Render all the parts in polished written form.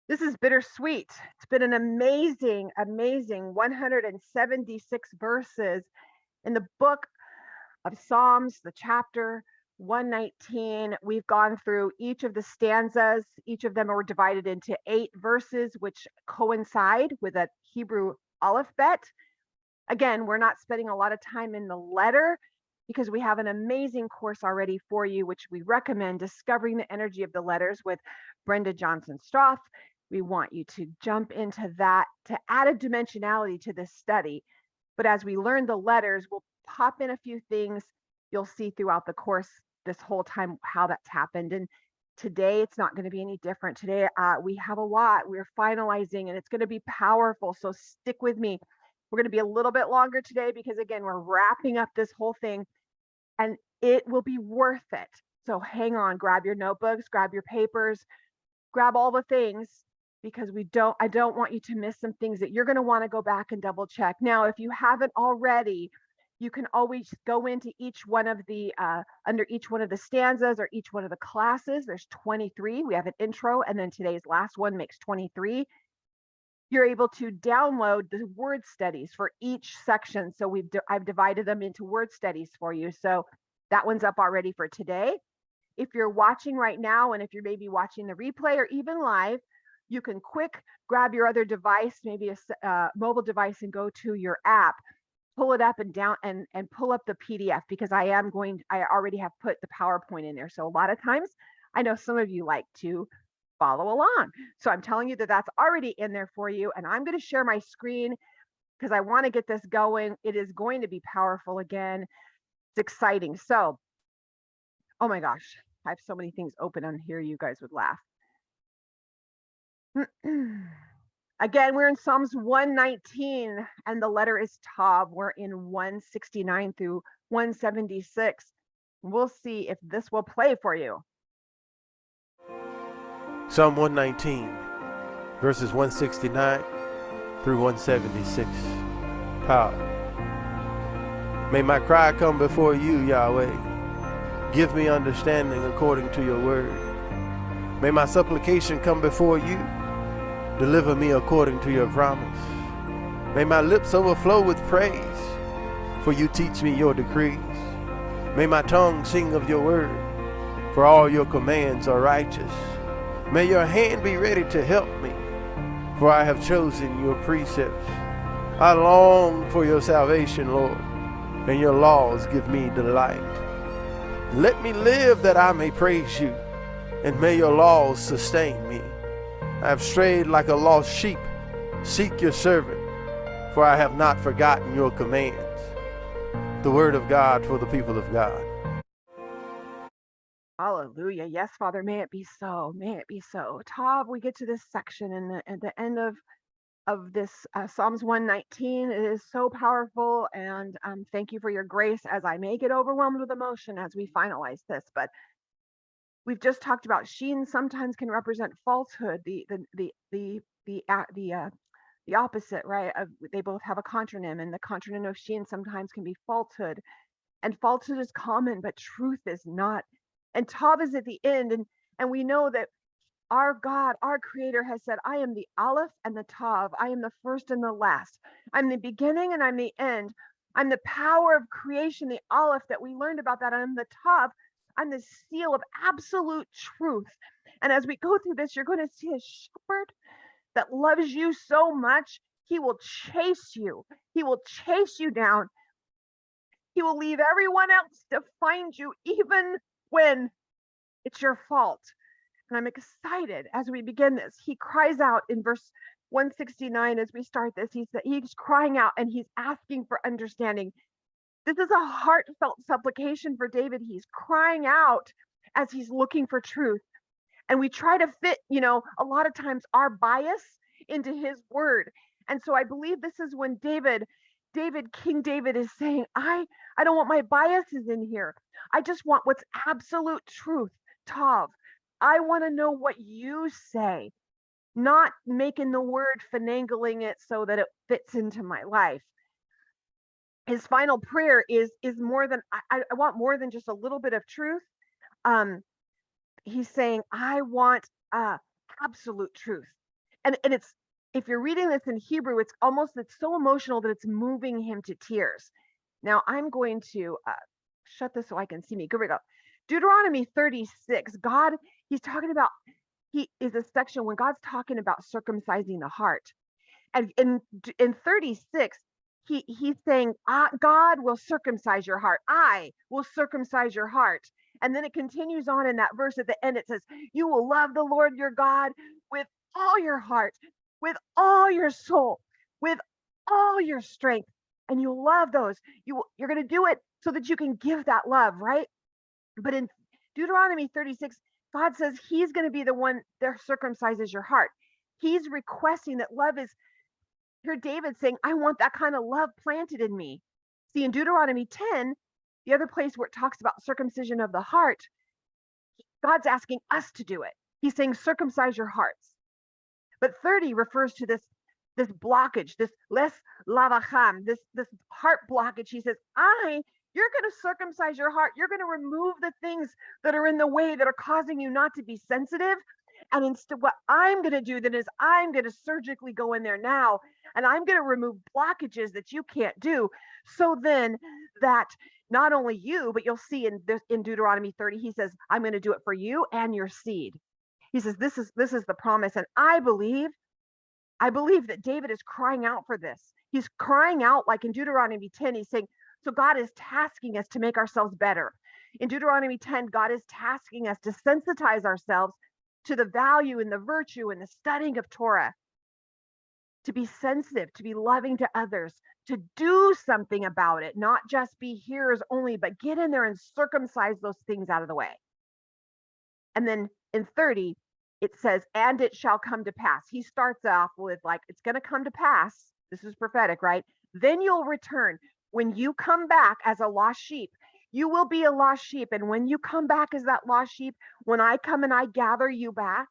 This is bittersweet. It's been an amazing, amazing 176 verses in the book of Psalms, the chapter 119. We've gone through each of the stanzas. Each of them are divided into 8 verses, which coincide with a Hebrew alphabet. Again, we're not spending a lot of time in the letter because we have an amazing course already for you, which we recommend, Discovering the Energy of the Letters with Brenda Johnson Stroth. We want you to jump into that to add a dimensionality to this study. But as we learn the letters, we'll pop in a few things you'll see throughout the course this whole time how that's happened. And today it's not going to be any different. Today we have a lot. We're finalizing and it's going to be powerful. So stick with me. We're going to be a little bit longer today because, again, we're wrapping up this whole thing and it will be worth it. So hang on, grab your notebooks, grab your papers, grab all the things because I don't want you to miss some things that you're going to want to go back and double check. Now, if you haven't already, you can always go into each one of the under each one of the stanzas or each one of the classes. There's 23. We have an intro, and then today's last one makes 23. You're able to download the word studies for each section. So I've divided them into word studies for you. So that one's up already for today. If you're watching right now, and if you're maybe watching the replay or even live, you can quick grab your other device, maybe a mobile device, and go to your app, pull it up and down and pull up the PDF because I already have put the PowerPoint in there. So a lot of times I know some of you like to follow along. So I'm telling you that that's already in there for you. And I'm going to share my screen because I want to get this going. It is going to be powerful again. It's exciting. So, oh my gosh, I have so many things open on here. You guys would laugh. Again, we're in Psalms 119 and the letter is Tav. We're in 169 through 176. We'll see if this will play for you. Psalm 119, verses 169 through 176. Tav. May my cry come before you, Yahweh. Give me understanding according to your word. May my supplication come before you. Deliver me according to your promise. May my lips overflow with praise, for you teach me your decrees. May my tongue sing of your word, for all your commands are righteous. May your hand be ready to help me, for I have chosen your precepts. I long for your salvation, Lord, and your laws give me delight. Let me live that I may praise you, and may your laws sustain me. I have strayed like a lost sheep. Seek your servant, for I have not forgotten your commands. The word of God for the people of God. Hallelujah. Yes, Father, may it be so. May it be so. Tav, we get to this section and at the end of this Psalms 119. It is so powerful, and thank you for your grace as I may get overwhelmed with emotion as we finalize this. But we've just talked about sheen sometimes can represent falsehood, the opposite, right? They both have a contronym, and the contronym of sheen sometimes can be falsehood, and falsehood is common, but truth is not. And Tav is at the end, and we know that our God, our creator has said, I am the Aleph and the Tav. I am the first and the last. I'm the beginning and I'm the end. I'm the power of creation, the Aleph that we learned about that. I'm the Tav. I'm the seal of absolute truth. And as we go through this, you're going to see a shepherd that loves you so much. He will chase you. He will chase you down. He will leave everyone else to find you, even when it's your fault. And I'm excited as we begin this. He cries out in verse 169 as we start this. He's crying out and he's asking for understanding. This is a heartfelt supplication for David. He's crying out as he's looking for truth. And we try to fit, a lot of times our bias into his word. And so I believe this is when King David is saying, I don't want my biases in here. I just want what's absolute truth. Tav, I want to know what you say, not making the word, finagling it so that it fits into my life. His final prayer is more than, I want more than just a little bit of truth. He's saying, I want absolute truth. And it's, if you're reading this in Hebrew, it's so emotional that it's moving him to tears. Now I'm going to shut this so I can see me. Here we go. Deuteronomy 36. God, he's talking about, he is a section when God's talking about circumcising the heart. And in 36, he's saying, God will circumcise your heart. I will circumcise your heart. And then it continues on in that verse at the end. It says, you will love the Lord your God with all your heart, with all your soul, with all your strength. And you'll love those. You're going to do it so that you can give that love, right? But in Deuteronomy 36, God says he's going to be the one that circumcises your heart. He's requesting that love is, hear David saying, I want that kind of love planted in me. See, in Deuteronomy 10, the other place where it talks about circumcision of the heart, God's asking us to do it. He's saying, circumcise your hearts. But 30 refers to this blockage, this les lavacham, this heart blockage. He says, you're going to circumcise your heart. You're going to remove the things that are in the way that are causing you not to be sensitive. And instead, what I'm going to do then is I'm going to surgically go in there now, and I'm going to remove blockages that you can't do. So then that not only you, but you'll see in Deuteronomy 30, he says, I'm going to do it for you and your seed. He says, this is the promise. And I believe that David is crying out for this. He's crying out, like in Deuteronomy 10, he's saying, so God is tasking us to make ourselves better. In Deuteronomy 10, God is tasking us to sensitize ourselves to the value and the virtue and the studying of Torah, to be sensitive, to be loving to others, to do something about it, not just be hearers only, but get in there and circumcise those things out of the way. And then in 30, it says, and it shall come to pass. He starts off with like, it's going to come to pass. This is prophetic, right? Then you'll return. When you come back as a lost sheep, you will be a lost sheep. And when you come back as that lost sheep, when I come and I gather you back,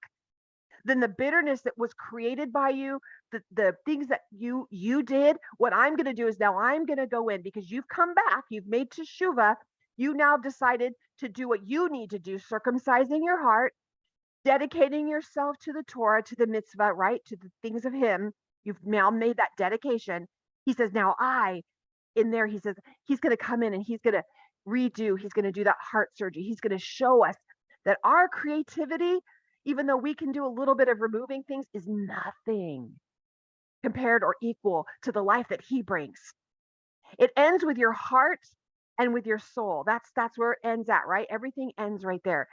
then the bitterness that was created by you, the things that you did, what I'm going to do is now I'm going to go in, because you've come back, you've made teshuvah, you now decided to do what you need to do, circumcising your heart, dedicating yourself to the Torah, to the mitzvah, right? To the things of him. You've now made that dedication. He says, now he says, he's going to come in and he's going to redo, he's going to do that heart surgery. He's going to show us that our creativity, even though we can do a little bit of removing things, is nothing compared or equal to the life that he brings. It ends with your heart and with your soul. That's where it ends at, right? Everything ends right there.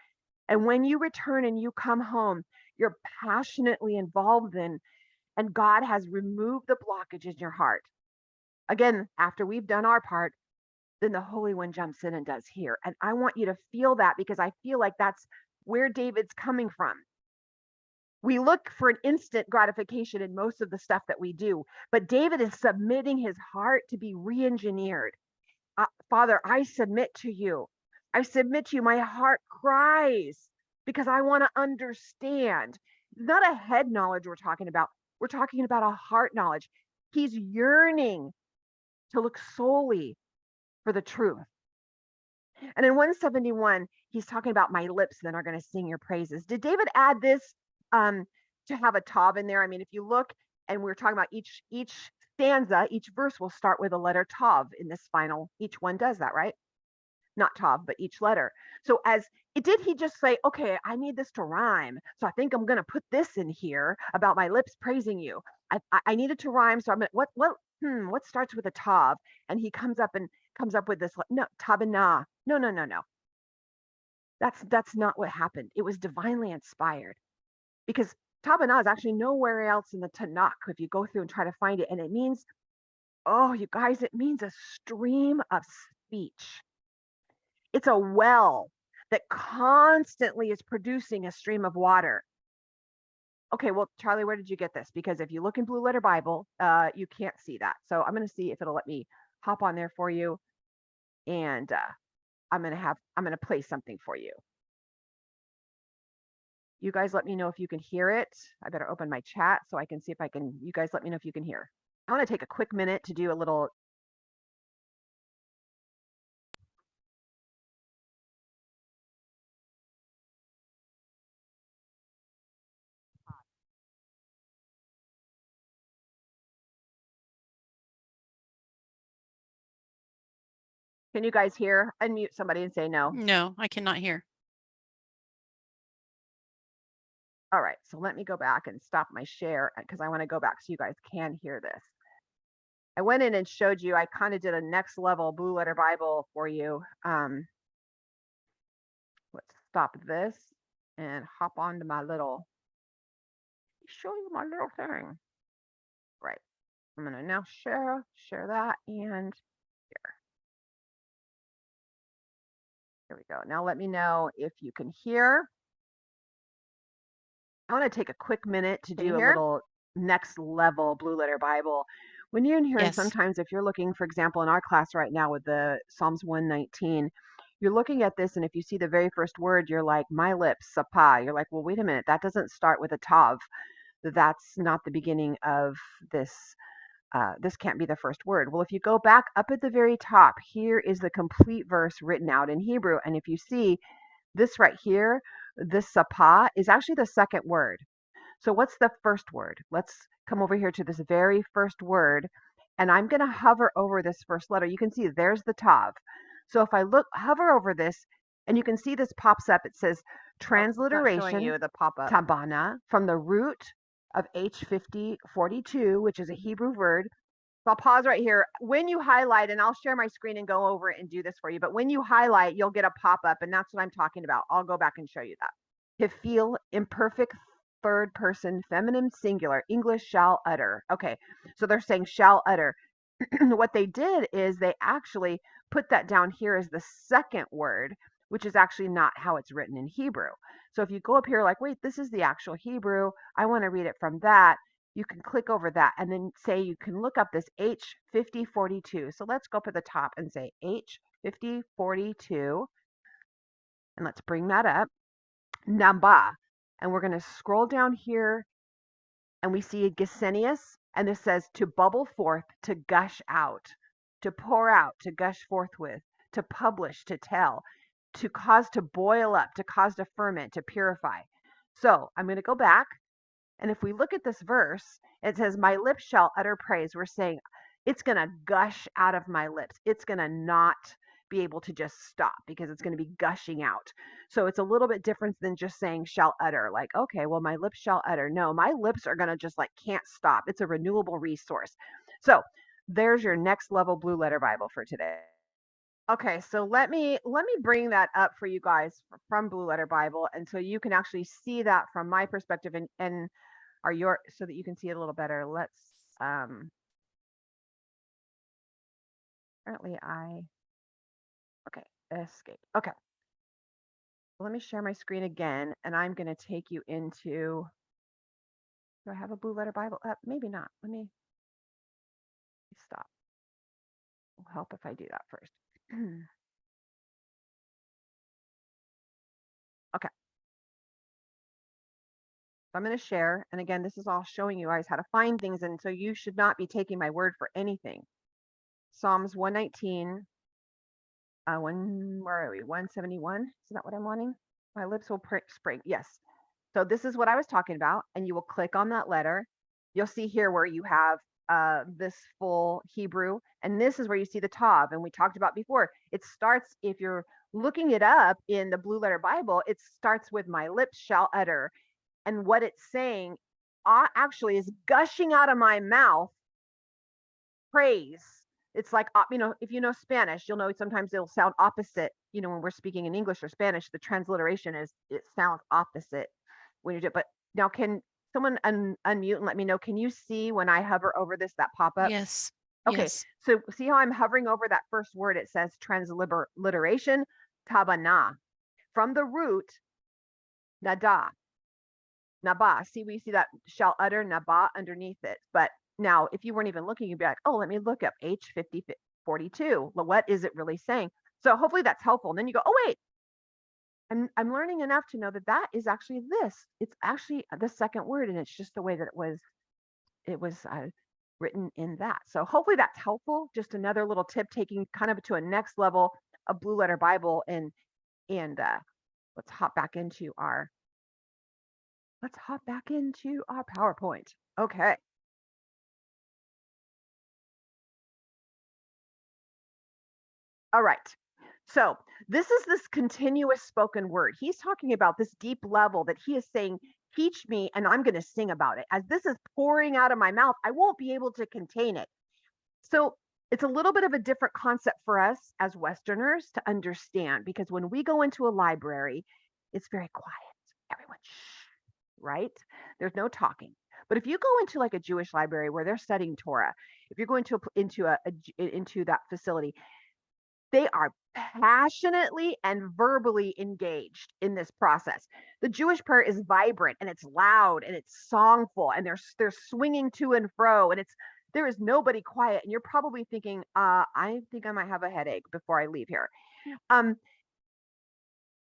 And when you return and you come home, you're passionately involved in, and God has removed the blockage in your heart. Again, after we've done our part, then the Holy One jumps in and does here. And I want you to feel that, because I feel like that's where David's coming from. We look for an instant gratification in most of the stuff that we do, but David is submitting his heart to be re-engineered. Father, I submit to you. I submit to you. My heart cries because I want to understand. Not a head knowledge we're talking about. We're talking about a heart knowledge. He's yearning to look solely for the truth. And in 171, he's talking about my lips then are going to sing your praises. Did David add this to have a tav in there? I mean, if you look, and we're talking about each stanza, each verse will start with a letter tav in this final. Each one does that, right? Not tav, but each letter. So did he just say, okay, I need this to rhyme, so I think I'm going to put this in here about my lips praising you. I need it to rhyme, so I'm going to, what starts with a tav? And he comes up with this, no, tabana. No. That's not what happened. It was divinely inspired, because tabana is actually nowhere else in the Tanakh if you go through and try to find it. And it means, oh, you guys, it means a stream of speech. It's a well that constantly is producing a stream of water. Okay, well, Charlie, where did you get this? Because if you look in Blue Letter Bible, you can't see that. So I'm going to see if it'll let me hop on there for you. And I'm going to play something for you. You guys let me know if you can hear it. I better open my chat so I can see if you guys let me know if you can hear. I want to take a quick minute to do a little Can you guys hear? Unmute somebody and say no. No, I cannot hear. All right, so let me go back and stop my share because I want to go back so you guys can hear this. I went in and showed you, I kind of did a next level Blue Letter Bible for you. Let's stop this and hop onto my little, show you my little thing. Right, I'm gonna now share that, and here we go. Now let me know if you can hear. I want to take a quick minute to do a little next level Blue Letter Bible. When you're in here, and Yes. sometimes if you're looking, for example, in our class right now with the Psalms 119, you're looking at this, and if you see the very first word, you're like, my lips, sapa. You're like, well, wait a minute, that doesn't start with a tav. That's not the beginning of this. This can't be the first word. Well, if you go back up at the very top, here is the complete verse written out in Hebrew. And if you see this right here, this sapa is actually the second word. So what's the first word? Let's come over here to this very first word, and I'm going to hover over this first letter. You can see there's the tav. So if I hover over this, and you can see this pops up, it says transliteration, you the pop-up. tabana, from the root of H5042, which is a Hebrew word. So I'll pause right here. When you highlight, and I'll share my screen and go over it and do this for you, but when you highlight, you'll get a pop-up, and that's what I'm talking about. I'll go back and show you that. To feel imperfect third person feminine singular, English shall utter. Okay, so they're saying shall utter. What they did is they actually put that down here as the second word, which is actually not how it's written in Hebrew. So if you go up here like, wait, this is the actual Hebrew, I want to read it from that, you can click over that and then say you can look up this H5042. So let's go up at the top and say H5042, and let's bring that up. Namba. And we're going to scroll down here, and we see Gesenius, and this says to bubble forth, to gush out, to pour out, to gush forthwith, to publish, to tell, to cause to boil up, to cause to ferment, to purify. So I'm going to go back, and if we look at this verse, it says, my lips shall utter praise. We're saying it's going to gush out of my lips. It's going to not be able to just stop because it's going to be gushing out. So it's a little bit different than just saying shall utter, like, okay, well, my lips shall utter. No, my lips are going to just like can't stop. It's a renewable resource. So there's your next level Blue Letter Bible for today. Okay, so let me bring that up for you guys from Blue Letter Bible, and so you can actually see that from my perspective, and so that you can see it a little better. Let's apparently okay, escape. Okay. Let me share my screen again, and I'm going to take you into, do I have a Blue Letter Bible up? Maybe not. Let me stop. It'll help if I do that first. Okay. So I'm going to share, and again, this is all showing you guys how to find things, and so you should not be taking my word for anything. Psalms 119, where are we? 171? Is that what I'm wanting? My lips will spring. Yes. So this is what I was talking about, and you will click on that letter. You'll see here where you have this full Hebrew, and this is where you see the Tav. And we talked about before, it starts, if you're looking it up in the Blue Letter Bible, it starts with my lips shall utter. And what it's saying actually is gushing out of my mouth praise. It's like, if you know Spanish, you'll know sometimes it'll sound opposite. When we're speaking in English or Spanish, the transliteration it sounds opposite when you do it. But now, can someone unmute and let me know? Can you see when I hover over this, that pop up? Yes. Okay. Yes. So see how I'm hovering over that first word? It says transliteration, tabana, from the root nada, naba. See, we see that shall utter naba underneath it. But now, if you weren't even looking, you'd be like, oh, let me look up H5042. Well, what is it really saying? So hopefully that's helpful. And then you go, oh, wait, I'm learning enough to know that is actually this. It's actually the second word, and it's just the way that it was written in that. So hopefully that's helpful. Just another little tip, taking kind of to a next level of Blue Letter Bible, and let's hop back into our PowerPoint. Okay. All right. So this is this continuous spoken word. He's talking about this deep level that he is saying, teach me, and I'm going to sing about it. As this is pouring out of my mouth, I won't be able to contain it. So it's a little bit of a different concept for us as Westerners to understand, because when we go into a library, it's very quiet. Everyone, shh, right? There's no talking. But if you go into like a Jewish library where they're studying Torah, if you're going to into that facility, they are passionately and verbally engaged in this process. The Jewish prayer is vibrant and it's loud and it's songful, and they're swinging to and fro, and there is nobody quiet. And you're probably thinking, I think I might have a headache before I leave here.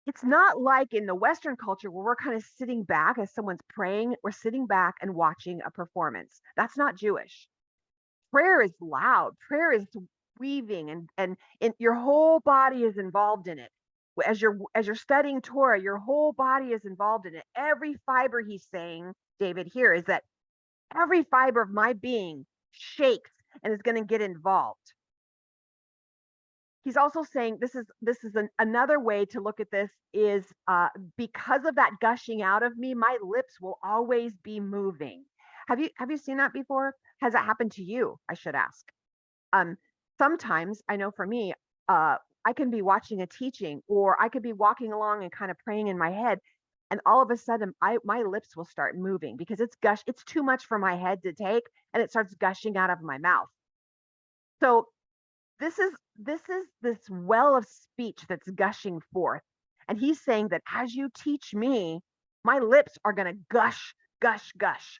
It's not like in the Western culture where we're kind of sitting back as someone's praying. We're sitting back and watching a performance. That's not Jewish. Prayer is loud. Prayer is weaving, and your whole body is involved in it. As you're studying Torah, your whole body is involved in it. Every fiber, he's saying, David, here is that every fiber of my being shakes and is going to get involved. He's also saying this is another way to look at this is because of that gushing out of me, my lips will always be moving. Have you seen that before? Has that happened to you? I should ask. Sometimes I know for me, I can be watching a teaching, or I could be walking along and kind of praying in my head, and all of a sudden my lips will start moving because it's too much for my head to take, and it starts gushing out of my mouth. So this is this well of speech that's gushing forth. And he's saying that as you teach me, my lips are going to gush, gush, gush.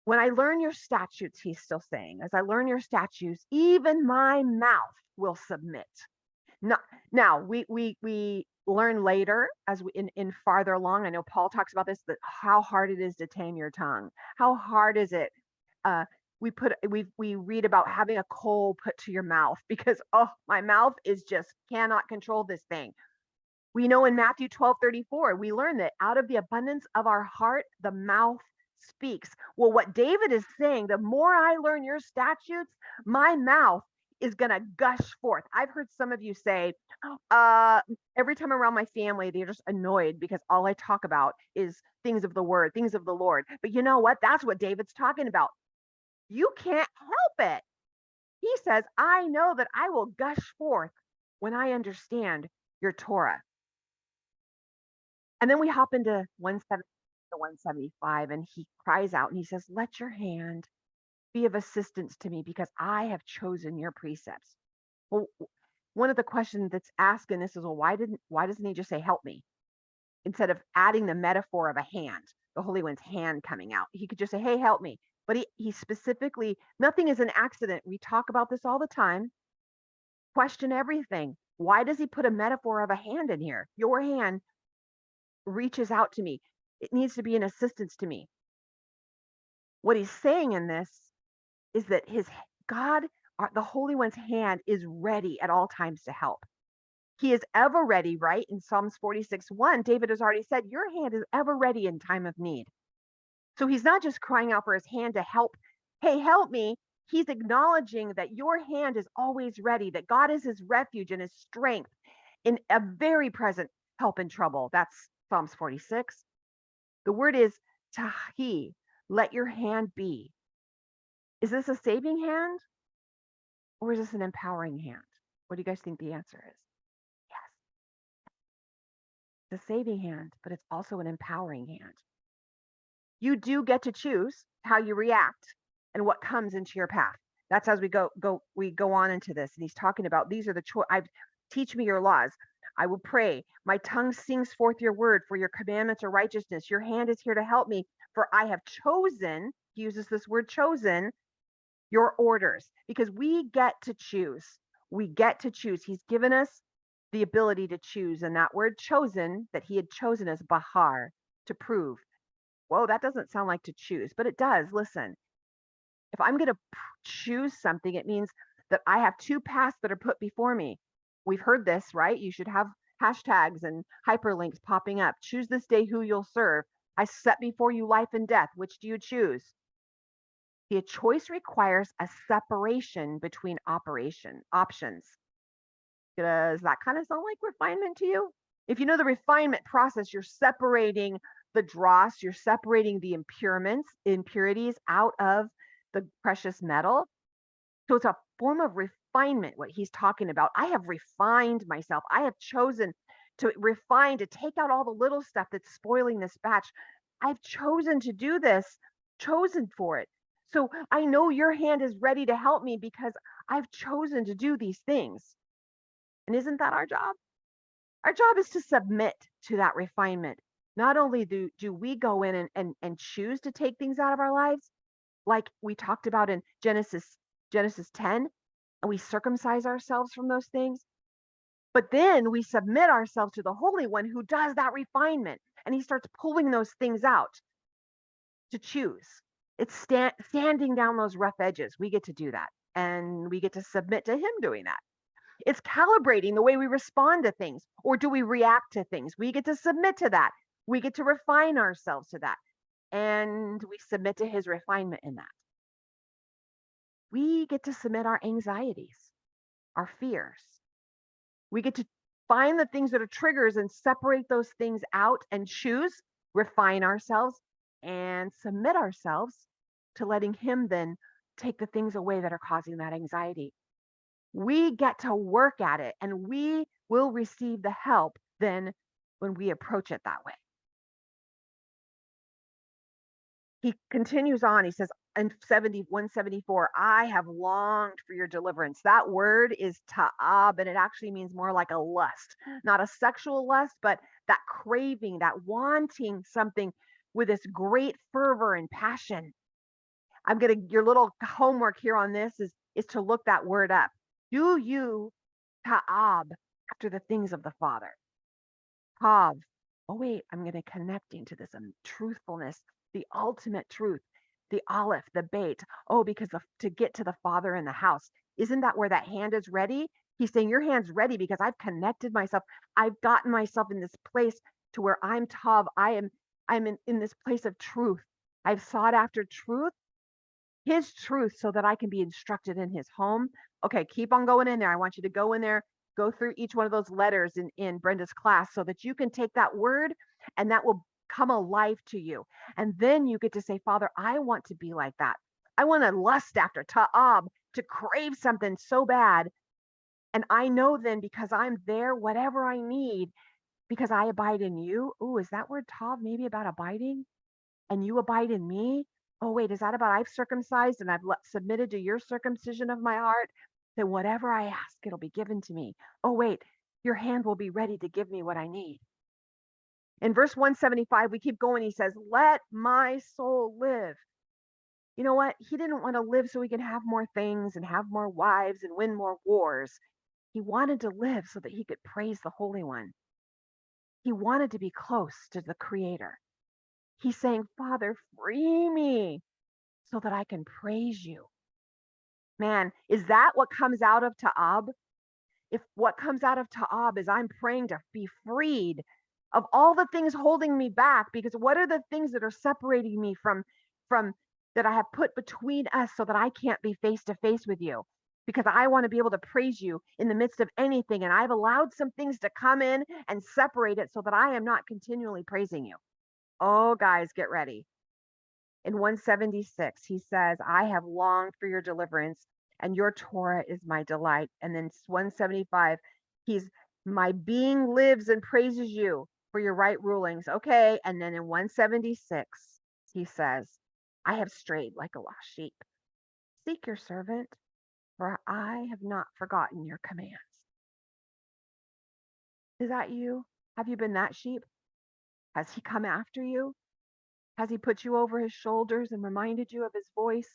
When I learn your statutes, he's still saying, as I learn your statutes, even my mouth will submit. Now we learn later as we in farther along. I know Paul talks about this, that how hard it is to tame your tongue. How hard is it? We read about having a coal put to your mouth because my mouth is just cannot control this thing. We know in Matthew 12:34, we learn that out of the abundance of our heart, the mouth speaks. Well, what David is saying, the more I learn your statutes, my mouth is going to gush forth. I've heard some of you say, every time around my family, they're just annoyed because all I talk about is things of the word, things of the Lord. But you know what? That's what David's talking about. You can't help it. He says, I know that I will gush forth when I understand your Torah. And then we hop into 170 to 175, and he cries out and he says, let your hand be of assistance to me because I have chosen your precepts. Well, one of the questions that's asked in this is, well, why doesn't he just say, help me? Instead of adding the metaphor of a hand, the Holy One's hand coming out, he could just say, hey, help me. But he specifically, nothing is an accident. We talk about this all the time. Question everything. Why does he put a metaphor of a hand in here? Your hand reaches out to me. It needs to be an assistance to me. What he's saying in this is that God, the Holy One's hand is ready at all times to help. He is ever ready, right? In Psalms 46:1, David has already said, your hand is ever ready in time of need. So he's not just crying out for his hand to help. Hey, help me. He's acknowledging that your hand is always ready, that God is his refuge and his strength in a very present help in trouble. That's Psalms 46. The word is tahi, let your hand be. Is this a saving hand or is this an empowering hand? What do you guys think the answer is? Yes. It's a saving hand, but it's also an empowering hand. You do get to choose how you react and what comes into your path. That's as we go on into this. And he's talking about these are the teach me your laws. I will pray. My tongue sings forth your word, for your commandments are righteousness. Your hand is here to help me, for I have chosen, he uses this word chosen, your orders, because we get to choose. We get to choose. He's given us the ability to choose. And that word chosen, that he had chosen as bahar, to prove. Whoa, that doesn't sound like to choose, but it does. Listen, if I'm going to choose something, it means that I have two paths that are put before me. We've heard this, right? You should have hashtags and hyperlinks popping up. Choose this day who you'll serve. I set before you life and death. Which do you choose? See, a choice requires a separation between options. Does that kind of sound like refinement to you? If you know the refinement process, you're separating the dross, you're separating the impurities out of the precious metal. So it's a form of refinement, what he's talking about. I have refined myself. I have chosen to refine, to take out all the little stuff that's spoiling this batch. I've chosen to do this, chosen for it. So I know your hand is ready to help me because I've chosen to do these things. And isn't that our job? Our job is to submit to that refinement. Not only do we go in and choose to take things out of our lives, like we talked about in Genesis 10, and we circumcise ourselves from those things, but then we submit ourselves to the Holy One who does that refinement, and he starts pulling those things out to choose. It's sanding down those rough edges. We get to do that, and we get to submit to him doing that. It's calibrating the way we respond to things, or do we react to things? We get to submit to that. We get to refine ourselves to that, and we submit to his refinement in that. We get to submit our anxieties, our fears. We get to find the things that are triggers and separate those things out and choose, refine ourselves, and submit ourselves to letting him then take the things away that are causing that anxiety. We get to work at it, and we will receive the help then when we approach it that way. He continues on. He says in 174, I have longed for your deliverance. That word is ta'ab, and it actually means more like a lust, not a sexual lust, but that craving, that wanting something with this great fervor and passion. Your little homework here on this is to look that word up. Do you ta'ab after the things of the Father? Tav. Oh, wait, I'm going to connecting to this truthfulness, the ultimate truth, the aleph, the bait. Oh, because to get to the Father in the house. Isn't that where that hand is ready? He's saying your hand's ready because I've connected myself. I've gotten myself in this place to where I'm Tav. I'm in this place of truth. I've sought after truth, his truth, so that I can be instructed in his home. Okay, keep on going in there. I want you to go in there, go through each one of those letters in Brenda's class so that you can take that word and that will come alive to you. And then you get to say, Father, I want to be like that. I want to lust after ta'ab, to crave something so bad. And I know then because I'm there, whatever I need, because I abide in you. Ooh, is that word tav maybe about abiding? And you abide in me? Oh, wait, is that about I've circumcised and I've submitted to your circumcision of my heart? Then whatever I ask, it'll be given to me. Oh, wait, your hand will be ready to give me what I need. In verse 175, we keep going. He says, let my soul live. You know what? He didn't want to live so he could have more things and have more wives and win more wars. He wanted to live so that he could praise the Holy One. He wanted to be close to the Creator. He's saying, Father, free me so that I can praise you. Man, is that what comes out of Ta'ab? If what comes out of Ta'ab is I'm praying to be freed of all the things holding me back, because what are the things that are separating me from that I have put between us so that I can't be face to face with you? Because I want to be able to praise you in the midst of anything. And I've allowed some things to come in and separate it so that I am not continually praising you. Oh, guys, get ready. In 176, he says, I have longed for your deliverance, and your Torah is my delight. And then 175, my being lives and praises you for your right rulings. Okay. And then in 176, he says, I have strayed like a lost sheep. Seek your servant, for I have not forgotten your commands. Is that you? Have you been that sheep? Has he come after you? Has he put you over his shoulders and reminded you of his voice?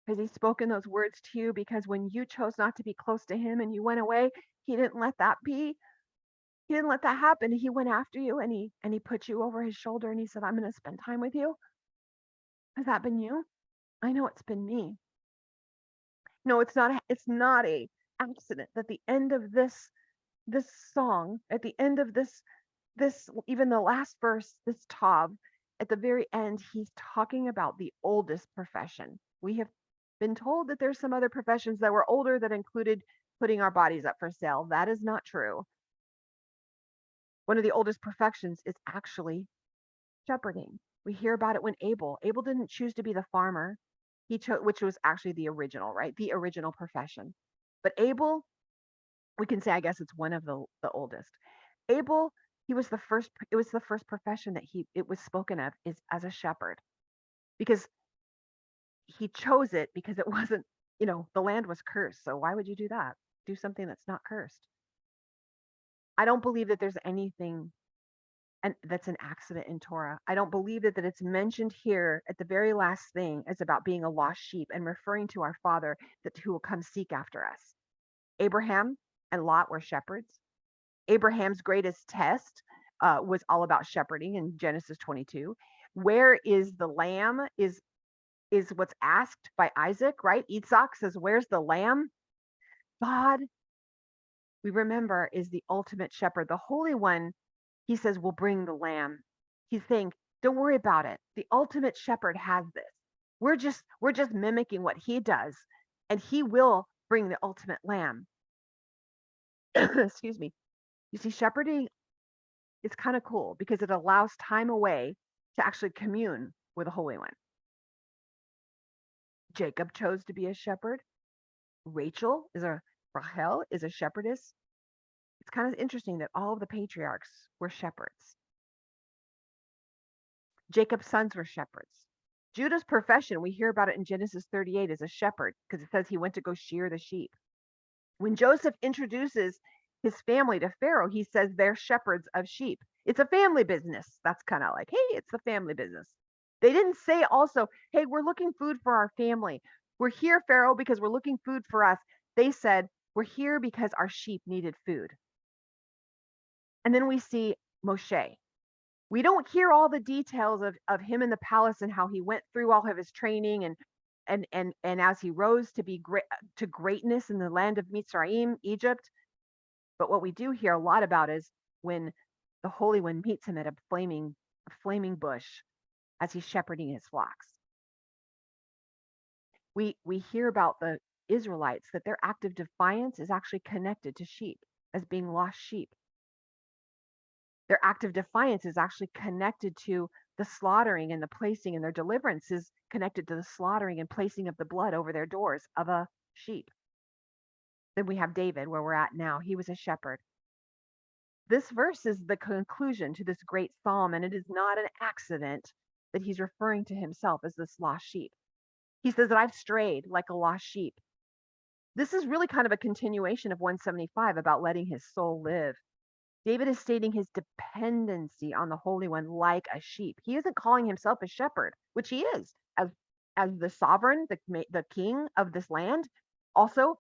Has he spoken those words to you because when you chose not to be close to him and you went away, he didn't let that be? He didn't let that happen. He went after you and he put you over his shoulder and he said, I'm going to spend time with you. Has that been you? I know it's been me. No, it's not a accident that the end of this song, at the end of this even the last verse, this Tav, at the very end, he's talking about the oldest profession. We have been told that there's some other professions that were older that included putting our bodies up for sale. That is not true. One of the oldest professions is actually shepherding. We hear about it when Abel didn't choose to be the farmer. He chose, which was actually the original, right? The original profession. But Abel, we can say, I guess it's one of the oldest. Abel, he was the first, it was the first profession that it was spoken of is as a shepherd, because he chose it because it wasn't, the land was cursed. So why would you do that? Do something that's not cursed. I don't believe that there's anything and that's an accident in Torah. I don't believe that it's mentioned here at the very last thing as about being a lost sheep and referring to our Father who will come seek after us. Abraham and Lot were shepherds. Abraham's greatest test was all about shepherding in Genesis 22. Where is the lamb is what's asked by Isaac, right? Isaac says, where's the lamb? God, we remember, is the ultimate shepherd. The Holy One, he says, will bring the lamb. He's saying, don't worry about it. The ultimate shepherd has this. We're just mimicking what he does, and he will bring the ultimate lamb. Excuse me. You see, shepherding is kind of cool because it allows time away to actually commune with the Holy One. Jacob chose to be a shepherd. Rachel is a shepherdess. It's kind of interesting that all of the patriarchs were shepherds. Jacob's sons were shepherds. Judah's profession, we hear about it in Genesis 38, is a shepherd because it says he went to go shear the sheep. When Joseph introduces his family to Pharaoh, he says they're shepherds of sheep. It's a family business. That's kind of like, hey, it's the family business. They didn't say also, hey, we're looking food for our family. We're here, Pharaoh, because we're looking food for us. They said, we're here because our sheep needed food. And then we see Moshe. We don't hear all the details of him in the palace and how he went through all of his training and as he rose to be to greatness in the land of Mitzrayim, Egypt. But what we do hear a lot about is when the Holy One meets him at a flaming bush as he's shepherding his flocks. We hear about the Israelites, that their act of defiance is actually connected to sheep, as being lost sheep. Their act of defiance is actually connected to the slaughtering and the placing, and their deliverance is connected to the slaughtering and placing of the blood over their doors of a sheep. Then we have David, where we're at now. He was a shepherd. This verse is the conclusion to this great psalm, and it is not an accident that he's referring to himself as this lost sheep. He says that I've strayed like a lost sheep. This is really kind of a continuation of 175 about letting his soul live. David is stating his dependency on the Holy One like a sheep. He isn't calling himself a shepherd, which he is as the sovereign, the king of this land. Also,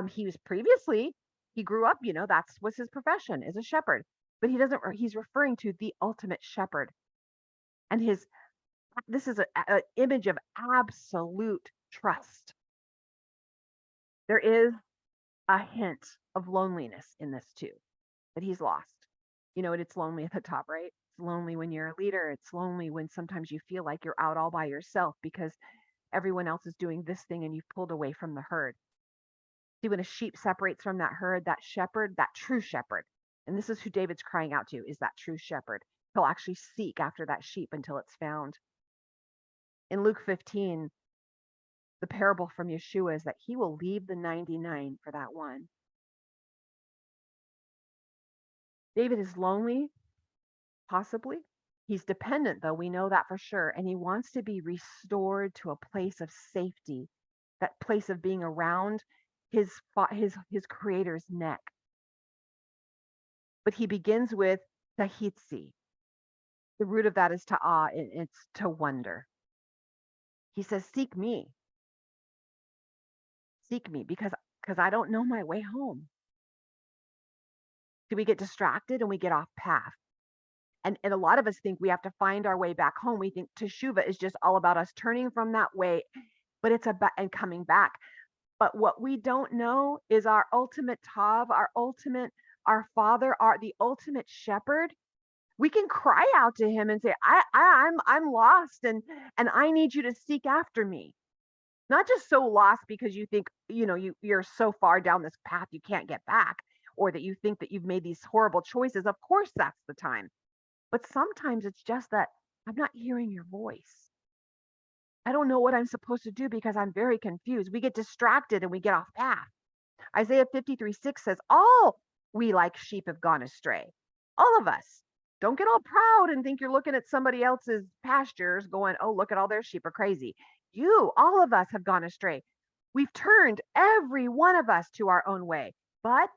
he grew up, that was his profession, as a shepherd. But he's referring to the ultimate shepherd. And this is an image of absolute trust. There is a hint of loneliness in this too, that he's lost. It's lonely at the top, right? It's lonely when you're a leader. It's lonely when sometimes you feel like you're out all by yourself because everyone else is doing this thing and you've pulled away from the herd. See, when a sheep separates from that herd, that shepherd, that true shepherd, and this is who David's crying out to, is that true shepherd. He'll actually seek after that sheep until it's found. In Luke 15, the parable from Yeshua is that he will leave the 99 for that one. David is lonely, possibly. He's dependent, though, we know that for sure, and he wants to be restored to a place of safety, that place of being around his creator's neck. But he begins with tahitzi. The root of that is ta'ah, it's to wonder. He says, seek me, because I don't know my way home. Do we get distracted and we get off path? And a lot of us think we have to find our way back home. We think teshuvah is just all about us turning from that way, but it's about and coming back. But what we don't know is our ultimate Tav, our Father, the ultimate shepherd. We can cry out to him and say, I'm lost and I need you to seek after me. Not just so lost because you think, you're so far down this path you can't get back, or that you think that you've made these horrible choices. Of course, that's the time. But sometimes it's just that I'm not hearing your voice. I don't know what I'm supposed to do because I'm very confused. We get distracted and we get off path. Isaiah 53:6 says, all we like sheep have gone astray. All of us. Don't get all proud and think you're looking at somebody else's pastures going, oh, look at all their sheep are crazy. All of us have gone astray. We've turned every one of us to our own way. But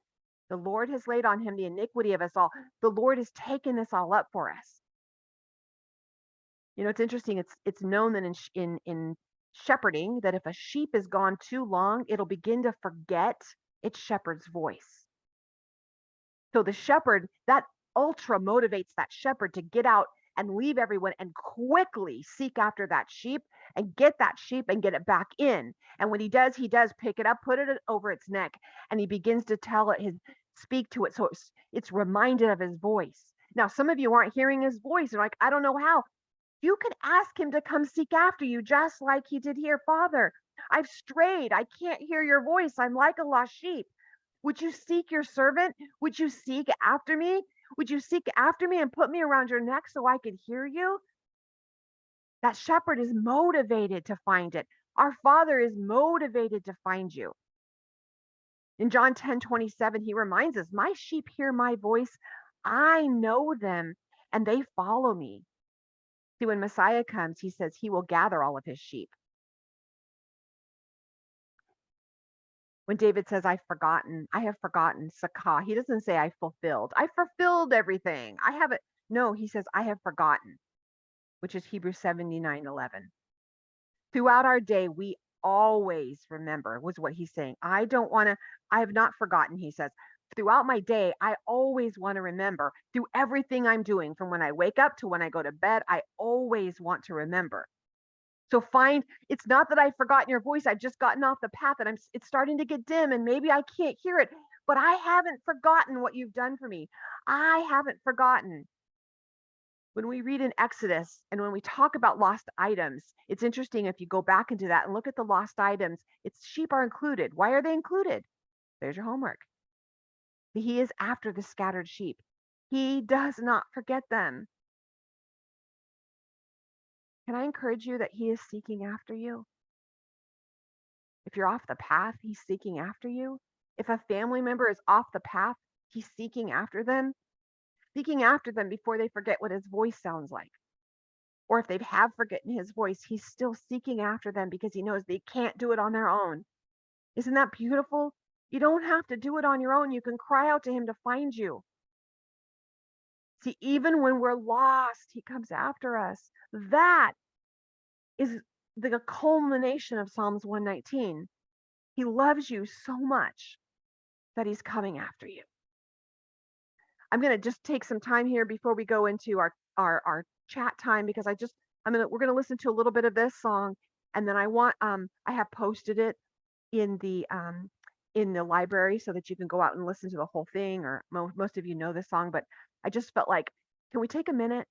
the Lord has laid on him the iniquity of us all. The Lord has taken this all up for us. It's interesting. It's known that in shepherding, that if a sheep is gone too long, it'll begin to forget its shepherd's voice. So the shepherd, that ultra motivates that shepherd to get out and leave everyone and quickly seek after that sheep and get that sheep and get it back in. And when he does pick it up, put it over its neck, and he begins to speak to it. So it's reminded of his voice. Now, some of you aren't hearing his voice. You're like, I don't know how. You could ask him to come seek after you, just like he did here. Father, I've strayed. I can't hear your voice. I'm like a lost sheep. Would you seek your servant? Would you seek after me? Would you seek after me and put me around your neck so I could hear you? That shepherd is motivated to find it. Our Father is motivated to find you. In John 10:27, he reminds us, my sheep hear my voice. I know them and they follow me. See, when Messiah comes, he says he will gather all of his sheep. When David says, I have forgotten Sakah, he doesn't say I fulfilled everything. I haven't. No, he says, I have forgotten, which is Hebrews 79:11. Throughout our day, we always remember, was what he's saying. I have not forgotten, he says. Throughout my day, I always want to remember. Through everything I'm doing, from when I wake up to when I go to bed, I always want to remember. So it's not that I've forgotten your voice. I've just gotten off the path and it's starting to get dim and maybe I can't hear it, but I haven't forgotten what you've done for me. I haven't forgotten. When we read in Exodus and when we talk about lost items, it's interesting if you go back into that and look at the lost items, sheep are included. Why are they included? There's your homework. He is after the scattered sheep. He does not forget them. Can I encourage you that he is seeking after you? If you're off the path, he's seeking after you. If a family member is off the path, he's seeking after them before they forget what his voice sounds like. Or if they have forgotten his voice, he's still seeking after them because he knows they can't do it on their own. Isn't that beautiful? You don't have to do it on your own. You can cry out to him to find you. See, even when we're lost, he comes after us. That is the culmination of Psalms 119. He loves you so much that he's coming after you. I'm going to just take some time here before we go into our chat time, because we're going to listen to a little bit of this song, and then I have posted it in the library so that you can go out and listen to the whole thing, or most of you know this song, but I just felt like, can we take a minute?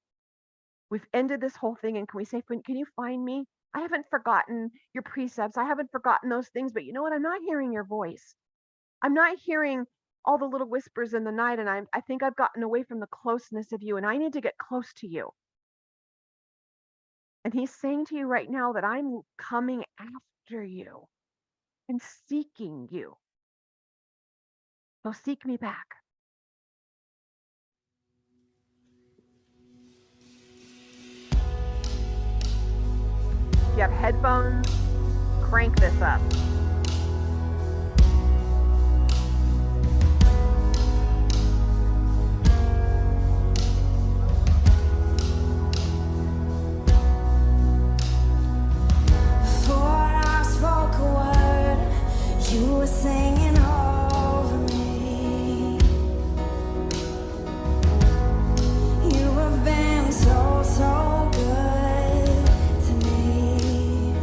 We've ended this whole thing, and can we say, can you find me? I haven't forgotten your precepts. I haven't forgotten those things, but you know what? I'm not hearing your voice. I'm not hearing all the little whispers in the night, and I think I've gotten away from the closeness of you, and I need to get close to you. And he's saying to you right now that I'm coming after you and seeking you. So seek me back. If you have headphones, crank this up. You were singing over me. You have been so, so good to me.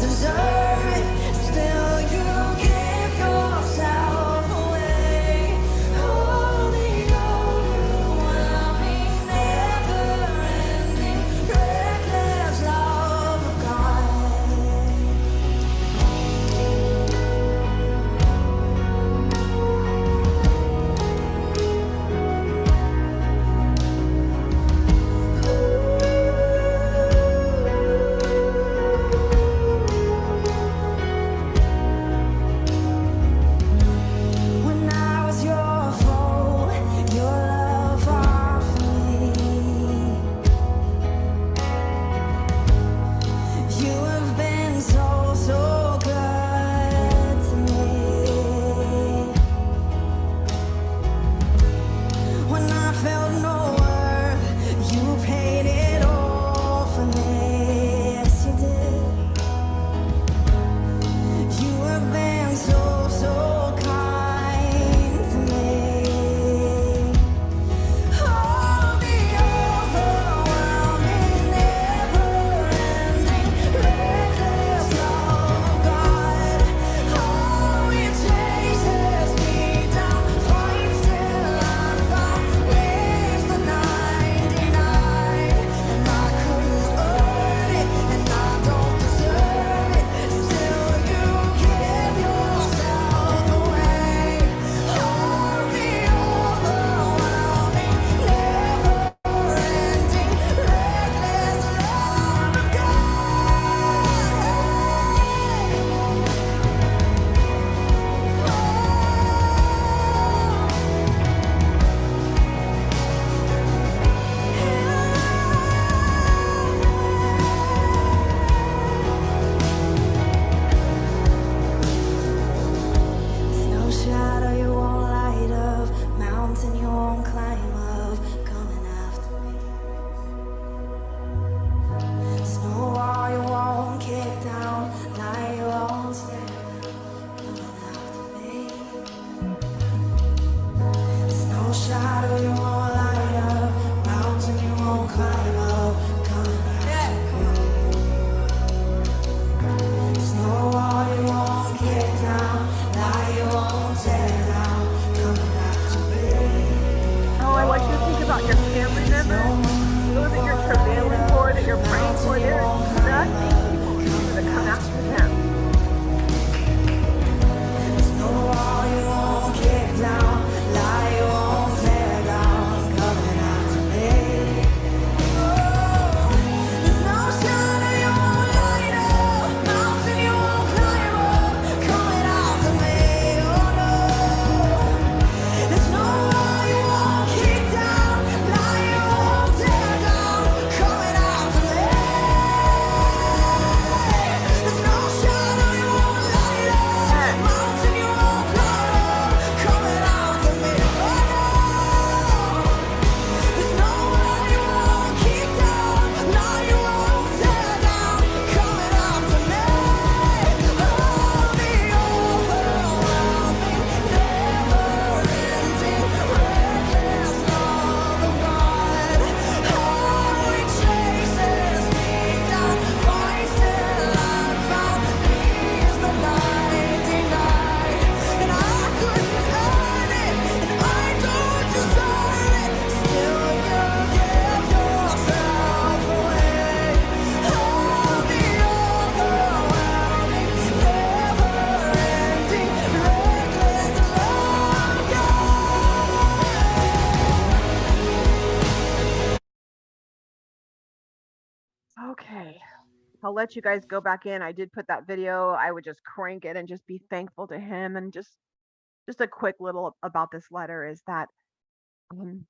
deserve it. Still, you give yourself away. Oh, the overwhelming, never-ending, reckless love of God. When I was your foe, your love fought for me. You have been so, so good to me. When I felt no worth, you paid it all for me. Yes, you did. You have been so, so kind to me. Oh, the overwhelming, never-ending, reckless love of God. Oh, it chases me down, fights till I'm found, leaves the 99, and I couldn't earn it, and I don't deserve it. Still, you give yourself away. Oh, the overwhelming, never-ending, reckless love of God. There's no shadow you won't light up, mountain you won't climb up, coming after me. There's no wall you won't kick down, lie you won't stand up, coming after me. There's no shadow you won't light up, mountain you won't climb up, coming after me. There's no wall you won't kick down, lie you won't tear down, coming after me. Oh, I want you to think about your family members, those that you're travailing for, that you're praying for. There is nothing he won't do to come after them. There's no wall you won't kick down, lie you won't tear down, coming after me. There's no shadow you won't light up, mountain you won't climb up, coming after me. Oh no. There's no wall you won't kick down, lie you won't tear down, coming after me. There's no shadow you won't light up, mountain you won't climb up, coming after me. Oh no. There's no wall you won't kick down, lie you won't tear down, coming after me. Oh, the overwhelming, never-ending, reckless love of God. Oh, it chases me down, fights till I'm found, leaves the 99, and I couldn't earn it, and I don't deserve it. Still, you give yourself away. Oh, the overwhelming, never-ending, reckless love of God. Okay. I'll let you guys go back in. I did put that video. I would just crank it and just be thankful to him. And just a quick little about this letter is that um,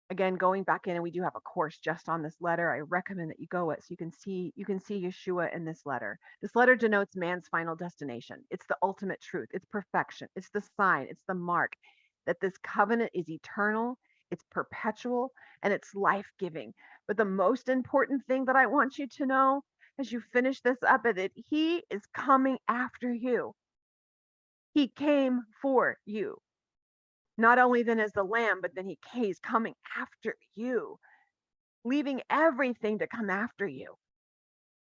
again, going back in, and we do have a course just on this letter. I recommend that you go it so you can see Yeshua in this letter. This letter denotes man's final destination. It's the ultimate truth. It's perfection. It's the sign. It's the mark that this covenant is eternal. It's perpetual and it's life-giving. But the most important thing that I want you to know as you finish this up is that he is coming after you. He came for you. Not only then as the lamb, but then he's coming after you, leaving everything to come after you.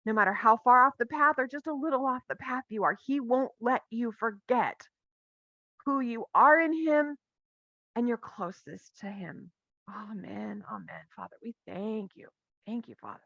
No matter how far off the path or just a little off the path you are, He won't let you forget who you are in Him and you're closest to Him. Amen. Amen. Father, we thank you. Thank you, Father.